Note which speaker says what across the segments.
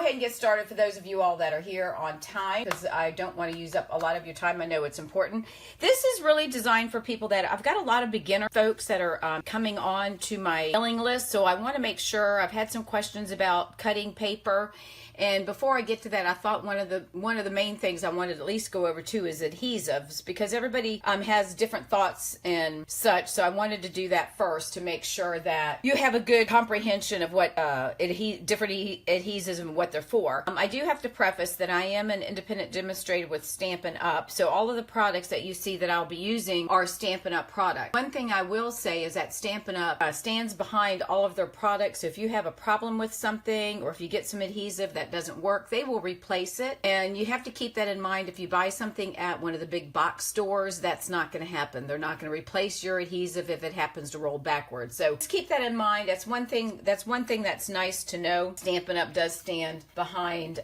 Speaker 1: ahead and get started for those of you all that are here on time, because I don't want to use up a lot of your time. I know it's important. This is really designed for people that, I've got a lot of beginner folks that are coming on to my mailing list, so I want to make sure. I've had some questions about cutting paper. And before I get to that, I thought one of the main things I wanted to at least go over too is adhesives, because everybody has different thoughts and such. So I wanted to do that first to make sure that you have a good comprehension of what different adhesives and what they're for. I do have to preface that I am an independent demonstrator with Stampin Up, so all of the products that you see that I'll be using are Stampin Up products. One thing I will say is that Stampin Up stands behind all of their products. So if you have a problem with something, or if you get some adhesive that doesn't work, they will replace it. And you have to keep that in mind. If you buy something at one of the big box stores, that's not going to happen. They're not going to replace your adhesive if it happens to roll backwards. So just keep that in mind. That's one thing that's nice to know. Stampin' Up does stand behind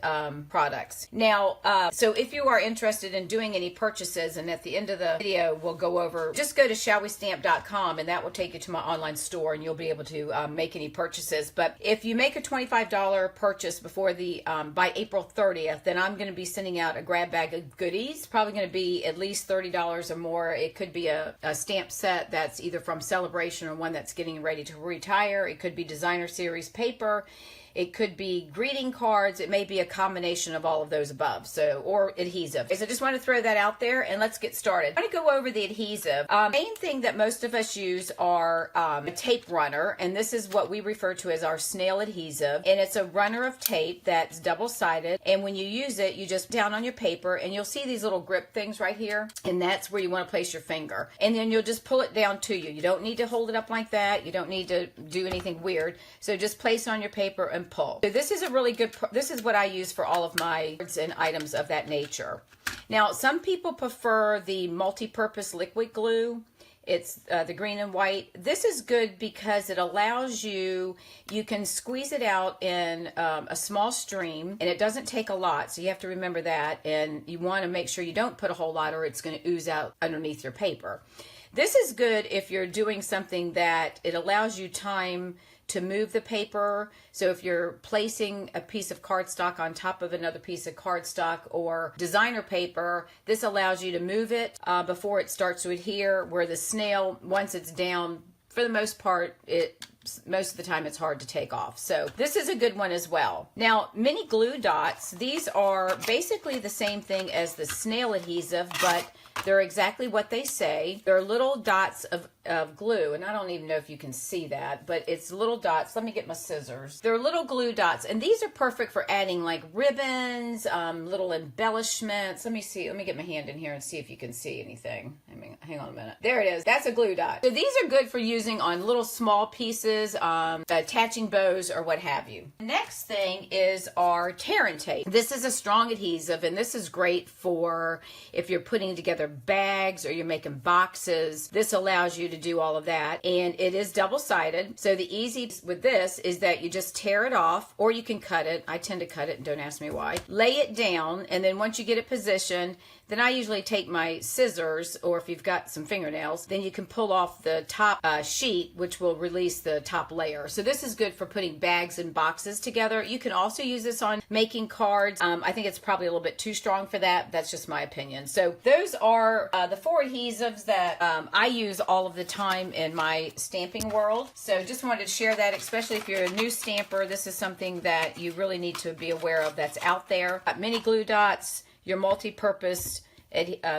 Speaker 1: products. Now, so if you are interested in doing any purchases, and at the end of the video we'll go over, just go to shallwestamp.com and that will take you to my online store, and you'll be able to make any purchases. But if you make a $25 purchase before the by April 30th, then I'm going to be sending out a grab bag of goodies. Probably going to be at least $30 or more. It could be a stamp set that's either from Celebration or one that's getting ready to retire. It could be designer series paper. It could be greeting cards. It may be a combination of all of those above, or adhesive. So I just want to throw that out there, and let's get started. I'm going to go over the adhesive. Main thing that most of us use are a tape runner, and this is what we refer to as our snail adhesive. And it's a runner of tape that's double-sided, and when you use it, you just down on your paper, and you'll see these little grip things right here, and that's where you want to place your finger. And then you'll just pull it down to you. You don't need to hold it up like that. You don't need to do anything weird. So just place it on your paper and pull. So this is a really good, this is what I use for all of my cards and items of that nature. Now, some people prefer the multi-purpose liquid glue. It's the green and white. This is good because it allows you can squeeze it out in a small stream, and it doesn't take a lot, so you have to remember that, and you want to make sure you don't put a whole lot or it's going to ooze out underneath your paper. This is good if you're doing something that it allows you time to move the paper. So if you're placing a piece of cardstock on top of another piece of cardstock or designer paper, this allows you to move it before it starts to adhere, where the snail, once it's down, for the most part, most of the time it's hard to take off. So this is a good one as well. Now, mini glue dots, these are basically the same thing as the snail adhesive, but they're exactly what they say. They're little dots of glue, and I don't even know if you can see that, but it's little dots. Let me get my scissors. They're little glue dots, and these are perfect for adding like ribbons, little embellishments. Let me see. Let me get my hand in here and see if you can see anything. Hang on a minute. There it is. That's a glue dot. So these are good for using on little small pieces, attaching bows or what have you. Next thing is our tear and tape. This is a strong adhesive, and this is great for if you're putting together bags or you're making boxes. This allows you to do all of that, and it is double-sided. So the easy with this is that you just tear it off, or you can cut it. I tend to cut it, and don't ask me why. Lay it down, and then once you get it positioned, then I usually take my scissors, or if you've got some fingernails, then you can pull off the top sheet, which will release the top layer. So this is good for putting bags and boxes together. You can also use this on making cards. I think it's probably a little bit too strong for that. That's just my opinion. So those are the 4 adhesives that I use all of the time in my stamping world. So just wanted to share that, especially if you're a new stamper. This is something that you really need to be aware of that's out there. Mini glue dots, your multi-purpose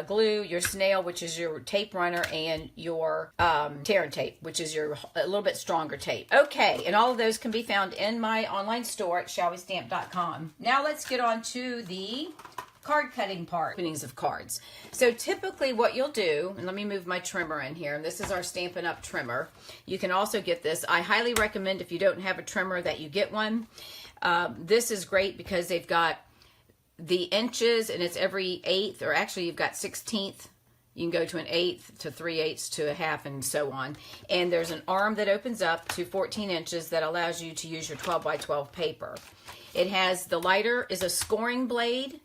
Speaker 1: glue, your snail, which is your tape runner, and your tear and tape, which is your a little bit stronger tape. Okay, and all of those can be found in my online store at shallwestamp.com. Now let's get on to the card cutting part, openings of cards. So typically what you'll do, and let me move my trimmer in here, and this is our Stampin' Up Trimmer. You can also get this. I highly recommend, if you don't have a trimmer, that you get one. This is great because they've got the inches, and it's every 1/8, or actually you've got 1/16. You can go to an 1/8 to 3/8 to a half, and so on. And there's an arm that opens up to 14 inches that allows you to use your 12 by 12 paper. It has, the lighter is a scoring blade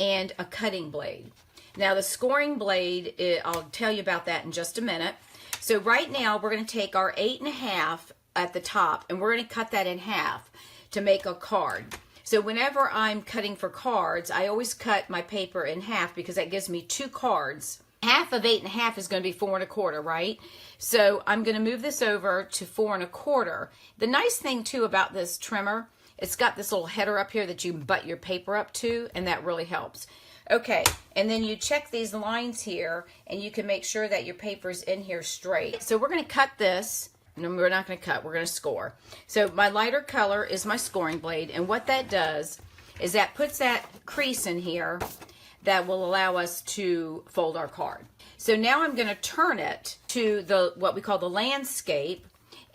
Speaker 1: and a cutting blade. Now the scoring blade, I'll tell you about that in just a minute. So right now we're going to take our 8.5 at the top, and we're going to cut that in half to make a card. So whenever I'm cutting for cards, I always cut my paper in half because that gives me 2 cards. Half of 8 1/2 is going to be 4 1/4, right? So I'm going to move this over to 4 1/4. The nice thing too about this trimmer, it's got this little header up here that you butt your paper up to, and that really helps. Okay, and then you check these lines here, and you can make sure that your paper's in here straight. So we're going to cut this. No, we're not going to cut. We're going to score. So my lighter color is my scoring blade, and what that does is that puts that crease in here that will allow us to fold our card. So now I'm going to turn it to the what we call the landscape,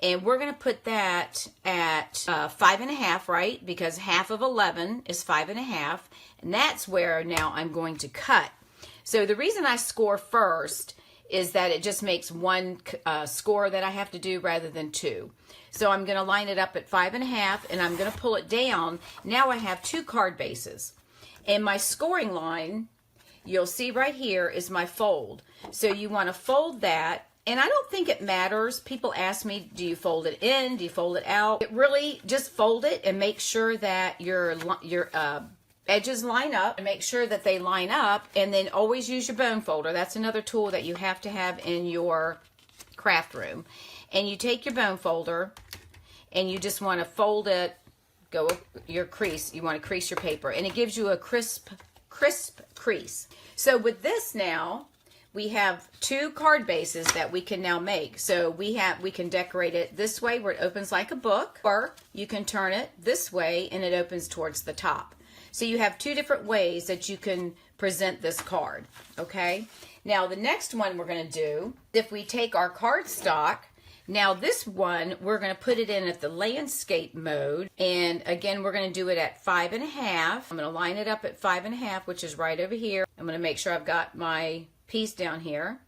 Speaker 1: and we're going to put that at 5 1/2, right? Because half of 11 is 5 1/2, and that's where now I'm going to cut. So the reason I score first is that it just makes one score that I have to do rather than 2. So I'm going to line it up at 5 1/2, and I'm going to pull it down. Now I have 2 card bases. And my scoring line, you'll see right here, is my fold. So you want to fold that. And I don't think it matters. People ask me, do you fold it in? Do you fold it out? It really, just fold it and make sure that your edges line up, and make sure that they line up, and then always use your bone folder. That's another tool that you have to have in your craft room. And you take your bone folder and you just want to fold it, go your crease. You want to crease your paper, and it gives you a crisp crease. So with this now, we have 2 card bases that we can now make. So we can decorate it this way where it opens like a book, or you can turn it this way and it opens towards the top. So you have 2 different ways that you can present this card, okay? Now the next one we're going to do, if we take our cardstock, now this one, we're going to put it in at the landscape mode. And again, we're going to do it at 5 1/2. I'm going to line it up at 5 1/2, which is right over here. I'm going to make sure I've got my piece down here.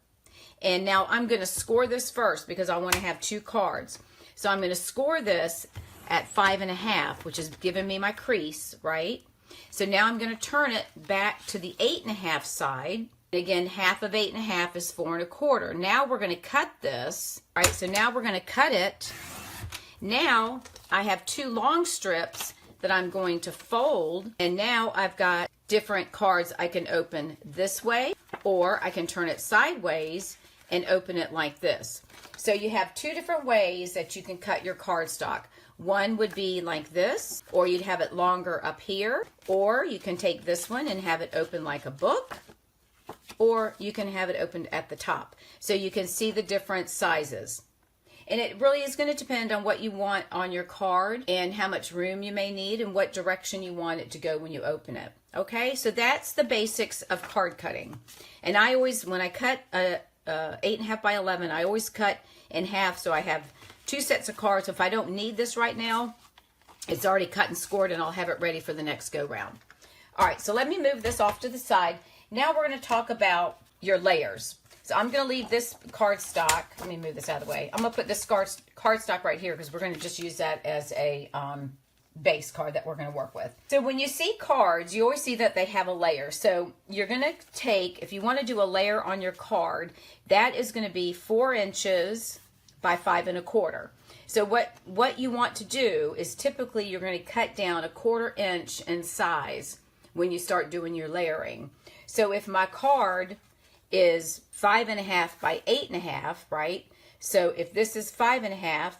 Speaker 1: And now I'm going to score this first because I want to have 2 cards. So I'm going to score this at 5 1/2, which is giving me my crease, right? So now I'm going to turn it back to the 8 1/2 side. Again, half of 8 1/2 is 4 1/4. Now we're going to cut this. All right, so now we're going to cut it. Now I have 2 long strips that I'm going to fold, and now I've got different cards I can open this way, or I can turn it sideways and open it like this. So you have 2 different ways that you can cut your cardstock. One would be like this, or you'd have it longer up here, or you can take this one and have it open like a book, or you can have it opened at the top. So you can see the different sizes. And it really is going to depend on what you want on your card and how much room you may need and what direction you want it to go when you open it. Okay, so that's the basics of card cutting. And I always, when I cut 8 1/2 by 11, I always cut in half so I have 2 sets of cards. If I don't need this right now, it's already cut and scored, and I'll have it ready for the next go round. All right, so let me move this off to the side. Now we're going to talk about your layers. So I'm going to leave this cardstock. Let me move this out of the way. I'm going to put this cardstock right here because we're going to just use that as a base card that we're going to work with. So when you see cards, you always see that they have a layer. So you're going to take, if you want to do a layer on your card, that is going to be 4 inches by 5 1/4. So what you want to do is typically you're going to cut down 1/4 inch in size when you start doing your layering. So if my card is 5 1/2 by 8 1/2, right? So if this is 5 1/2,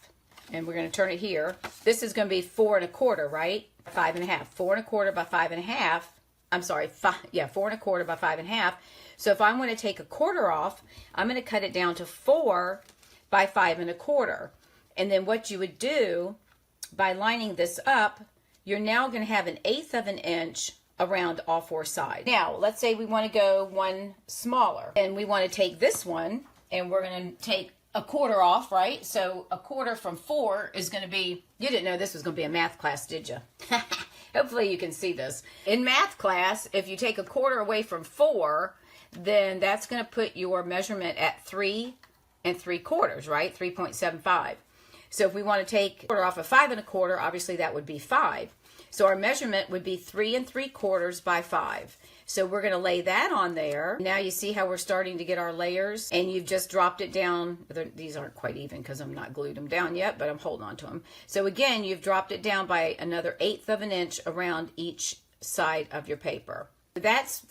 Speaker 1: and we're going to turn it here, this is going to be 4 1/4, right? 5 1/2, 4 1/4 by 5 1/2. I'm sorry, 4 1/4 by 5 1/2. So if I want to take 1/4 off, I'm going to cut it down to 4 by 5 1/4. And then what you would do by lining this up, you're now going to have 1/8 of an inch around all 4 sides. Now, let's say we want to go one smaller, and we want to take this one, and we're going to take 1/4 off, right? So 1/4 from 4 is going to be, you didn't know this was going to be a math class, did you? Hopefully you can see this. In math class, if you take 1/4 away from 4, then that's going to put your measurement at 3 3/4, right? 3.75. So if we want to take 1/4 off of 5 1/4, obviously that would be 5. So our measurement would be 3 3/4 by 5. So we're going to lay that on there. Now you see how we're starting to get our layers, and you've just dropped it down. These aren't quite even because I'm not glued them down yet, but I'm holding on to them. So again, you've dropped it down by another 1/8 of an inch around each side of your paper. That's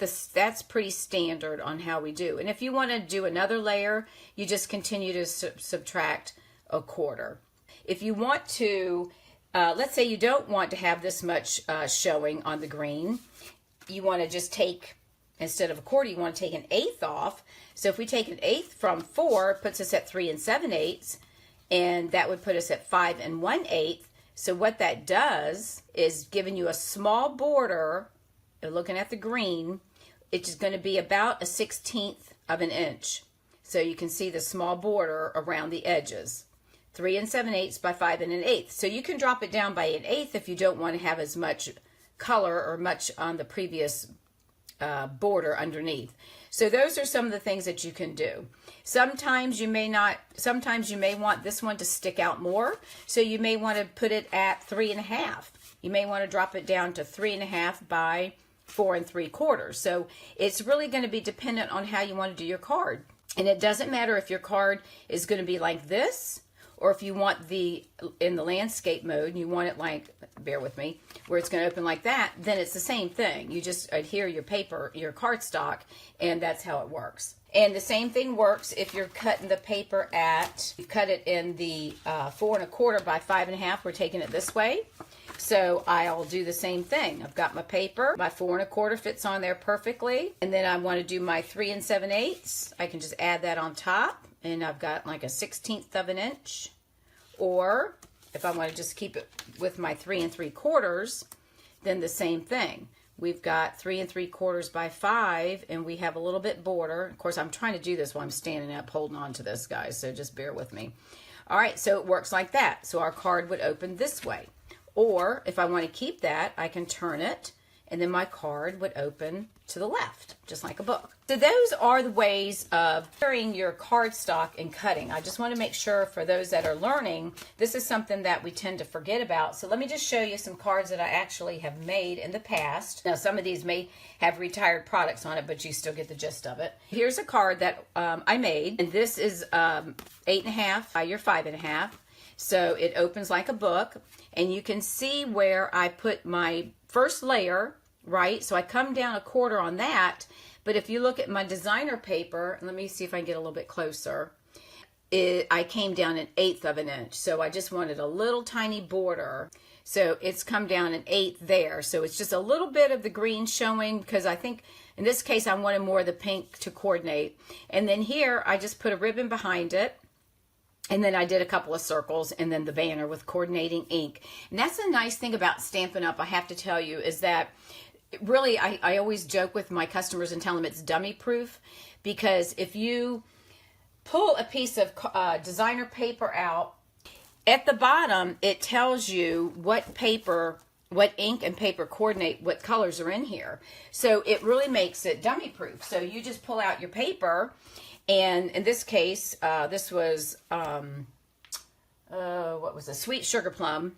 Speaker 1: pretty standard on how we do. And if you want to do another layer, you just continue to subtract 1/4. If you want to, let's say you don't want to have this much showing on the green, you want to just take, instead of 1/4, you want to take 1/8 off. So if we take 1/8 from 4, it puts us at 3 7/8, and that would put us at 5 1/8. So what that does is giving you a small border. Looking at the green, it's going to be about a 1/16 of an inch. So you can see the small border around the edges. 3 7/8 by 5 1/8. So you can drop it down by 1/8 if you don't want to have as much color or much on the previous border underneath. So those are some of the things that you can do. Sometimes you may want this one to stick out more. So you may want to put it at 3 1/2. You may want to drop it down to 3 1/2 by 4 3/4. So it's really going to be dependent on how you want to do your card. And it doesn't matter if your card is going to be like this, or if you want in the landscape mode, and you want it like, bear with me, where it's going to open like that, then it's the same thing. You just adhere your paper, your cardstock, and that's how it works. And the same thing works if you're cutting the paper you cut it in the 4 1/4 by 5 1/2. We're taking it this way. So I'll do the same thing. I've got my paper. My 4 1/4 fits on there perfectly. And then I want to do my 3 7/8. I can just add that on top. And I've got like a 1/16 of an inch. Or if I want to just keep it with my 3 3/4, then the same thing. We've got 3 3/4 by 5, and we have a little bit border. Of course, I'm trying to do this while I'm standing up holding on to this, guys, so just bear with me. All right, so it works like that. So our card would open this way. Or if I want to keep that, I can turn it, and then my card would open to the left, just like a book. So those are the ways of carrying your cardstock and cutting. I just want to make sure for those that are learning, this is something that we tend to forget about. So let me just show you some cards that I actually have made in the past. Now, some of these may have retired products on it, but you still get the gist of it. Here's a card that I made, and this is 8 1/2 by your 5 1/2. So it opens like a book, and you can see where I put my first layer, right? So I come down 1/4 on that, but if you look at my designer paper, let me see if I can get a little bit closer, I came down 1/8 of an inch. So I just wanted a little tiny border. So it's come down 1/8 there. So it's just a little bit of the green showing, because I think in this case I wanted more of the pink to coordinate. And then here I just put a ribbon behind it. And then I did a couple of circles, and then the banner with coordinating ink. And that's the nice thing about Stampin' Up, I have to tell you, is that really I always joke with my customers and tell them it's dummy proof, because if you pull a piece of designer paper out, at the bottom it tells you what ink and paper coordinate, what colors are in here. So it really makes it dummy proof. So you just pull out your paper. And in this case, this was, what was it? Sweet Sugar Plum.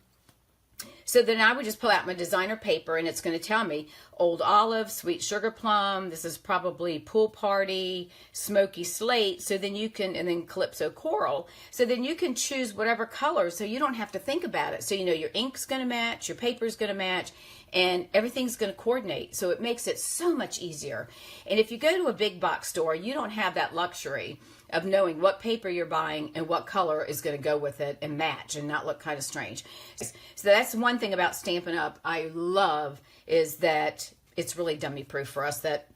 Speaker 1: So then I would just pull out my designer paper, and it's going to tell me Old Olive, Sweet Sugar Plum. This is probably Pool Party, Smoky Slate. So then you can, and then Calypso Coral. So then you can choose whatever color, so you don't have to think about it. So you know your ink's going to match, your paper's going to match, and everything's going to coordinate. So it makes it so much easier. And if you go to a big box store, you don't have that luxury of knowing what paper you're buying and what color is going to go with it and match and not look kind of strange. So that's one thing about Stampin' Up I love, is that it's really dummy proof for us that,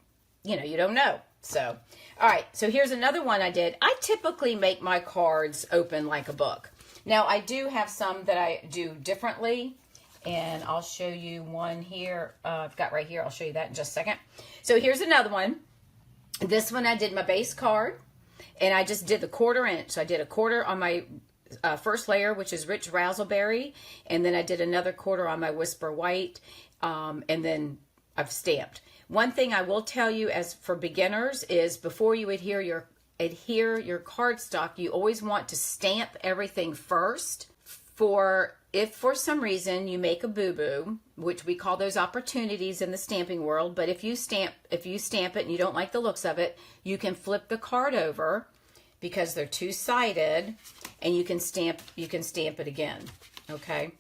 Speaker 1: you know, you don't know. So, all right, so here's another one I did. I typically make my cards open like a book. Now, I do have some that I do differently, and I'll show you one here. I've got right here. I'll show you that in just a second. So here's another one. This one I did my base card, and I just did the 1/4 inch. So I did a 1/4 on my first layer, which is Rich Razzleberry, and then I did another 1/4 on my Whisper White, and then I've stamped. One thing I will tell you as for beginners is before you adhere your cardstock, you always want to stamp everything first if for some reason you make a boo-boo, which we call those opportunities in the stamping world, but if you stamp it and you don't like the looks of it, you can flip the card over because they're two-sided, and you can stamp it again. Okay?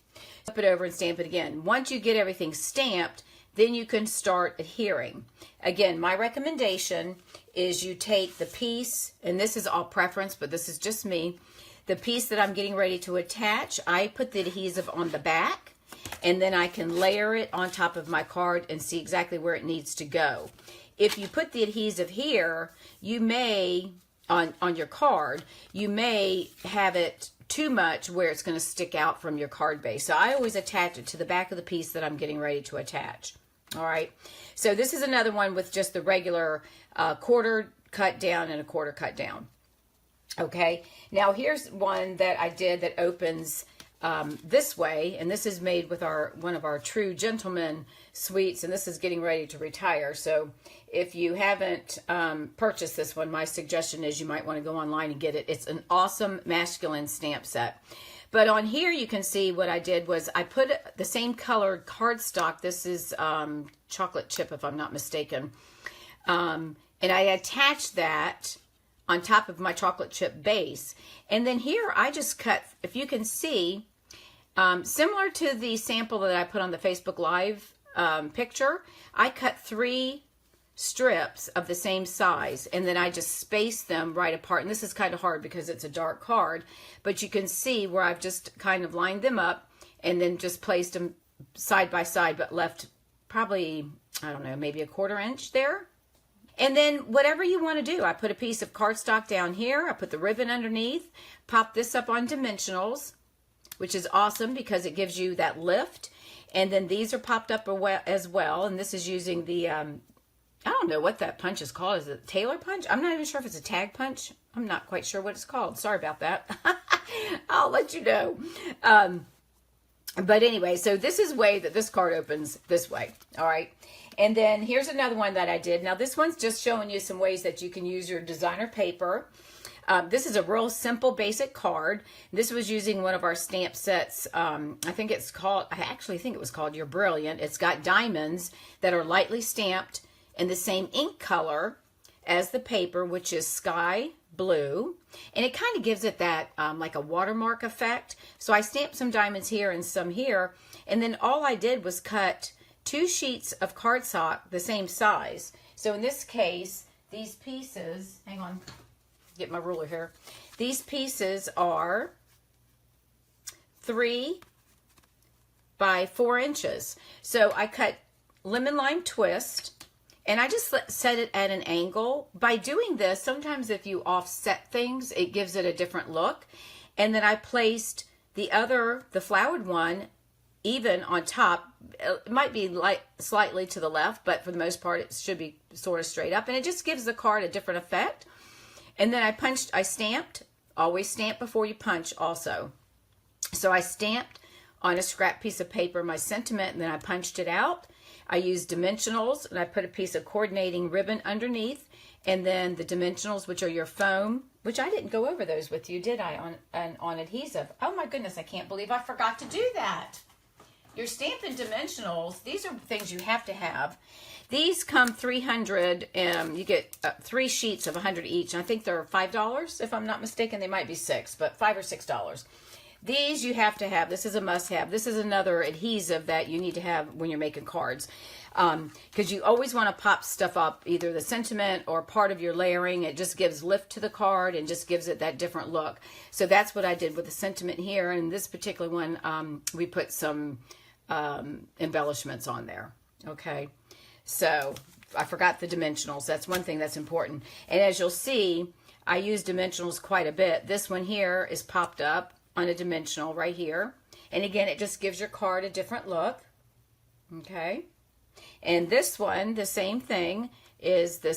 Speaker 1: Flip it over and stamp it again. Once you get everything stamped, then you can start adhering. Again, my recommendation is you take the piece, and this is all preference, but this is just me. The piece that I'm getting ready to attach, I put the adhesive on the back, and then I can layer it on top of my card and see exactly where it needs to go. If you put the adhesive here, you may, on your card, you may have it too much where it's going to stick out from your card base. So I always attach it to the back of the piece that I'm getting ready to attach. All right. So this is another one with just the regular quarter cut down and a quarter cut down. Okay. Now here's one that I did that opens this way, and this is made with one of our True Gentleman suites, and this is getting ready to retire. So if you haven't purchased this one, my suggestion is you might want to go online and get it. It's an awesome masculine stamp set. But on here you can see what I did was I put the same colored cardstock. This is chocolate chip, if I'm not mistaken. And I attached that on top of my chocolate chip base. And then here I just cut, if you can see, similar to the sample that I put on the Facebook Live picture, I cut 3 strips of the same size, and then I just spaced them right apart. And this is kind of hard because it's a dark card, but you can see where I've just kind of lined them up and then just placed them side by side, but left probably, I don't know, maybe a 1/4 inch there. And then whatever you want to do, I put a piece of cardstock down here, I put the ribbon underneath, pop this up on dimensionals, which is awesome because it gives you that lift. And then these are popped up as well, and this is using the I don't know what that punch is called. Is it a Taylor punch? I'm not even sure if it's a tag punch. I'm not quite sure what it's called. Sorry about that. I'll let you know. But anyway, so this is way that this card opens this way. All right. And then here's another one that I did. Now this one's just showing you some ways that you can use your designer paper. This is a real simple, basic card. This was using one of our stamp sets. I actually think it was called You're Brilliant. It's got diamonds that are lightly stamped in the same ink color as the paper, which is sky blue, and it kind of gives it that like a watermark effect. So I stamped some diamonds here and some here, and then all I did was cut 2 sheets of cardstock the same size. So in this case, these pieces, hang on, get my ruler here. These pieces are 3 by 4 inches. So I cut lemon lime twist, and I just set it at an angle. By doing this, sometimes if you offset things, it gives it a different look. And then I placed the flowered one even on top. It might be slightly to the left, but for the most part, it should be sort of straight up. And it just gives the card a different effect. And then I stamped. Always stamp before you punch also. So I stamped on a scrap piece of paper my sentiment, and then I punched it out. I used dimensionals, and I put a piece of coordinating ribbon underneath, and then the dimensionals, which are your foam, which I didn't go over those with you, did I, on adhesive? Oh my goodness, I can't believe I forgot to do that. Your Stampin' dimensionals, these are things you have to have. These come 300, and you get 3 sheets of 100 each, and I think they're $5, if I'm not mistaken. They might be $6, but $5 or $6. These you have to have. This is a must-have. This is another adhesive that you need to have when you're making cards, because you always want to pop stuff up, either the sentiment or part of your layering. It just gives lift to the card and just gives it that different look. So that's what I did with the sentiment here. And this particular one, we put some embellishments on there. Okay, so I forgot the dimensionals. That's one thing that's important. And as you'll see, I use dimensionals quite a bit. This one here is popped up on a dimensional right here, and again, it just gives your card a different look. Okay, and this one, the same thing, is the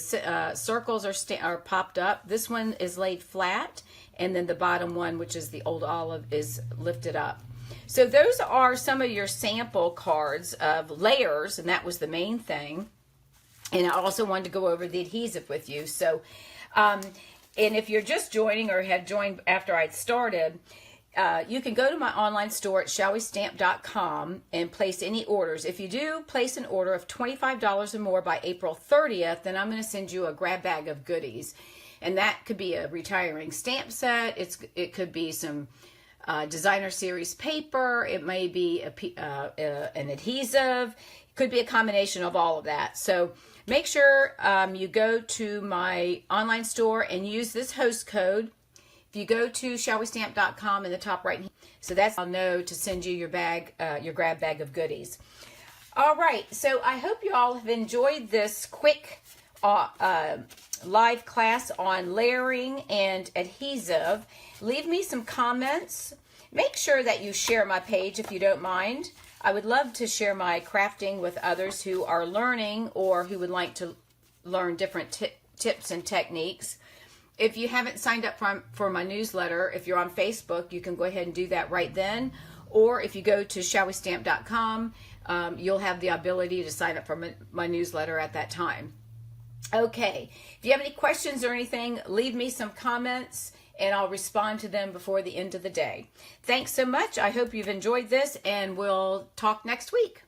Speaker 1: circles are popped up. This one is laid flat, and then the bottom one, which is the old olive, is lifted up. So those are some of your sample cards of layers, and that was the main thing. And I also wanted to go over the adhesive with you. So, and if you're just joining or had joined after I'd started, You can go to my online store at shallwestamp.com and place any orders. If you do place an order of $25 or more by April 30th, then I'm going to send you a grab bag of goodies. And that could be a retiring stamp set. It could be some designer series paper. It may be an adhesive. It could be a combination of all of that. So make sure you go to my online store and use this host code. If you go to shallwestamp.com in the top right, so that's I'll know to send you your bag, your grab bag of goodies. All right, so I hope you all have enjoyed this quick live class on layering and adhesive. Leave me some comments. Make sure that you share my page if you don't mind. I would love to share my crafting with others who are learning or who would like to learn different tips and techniques. If you haven't signed up for my newsletter, if you're on Facebook, you can go ahead and do that right then. Or if you go to shallwestamp.com, you'll have the ability to sign up for my newsletter at that time. Okay, if you have any questions or anything, leave me some comments and I'll respond to them before the end of the day. Thanks so much. I hope you've enjoyed this and we'll talk next week.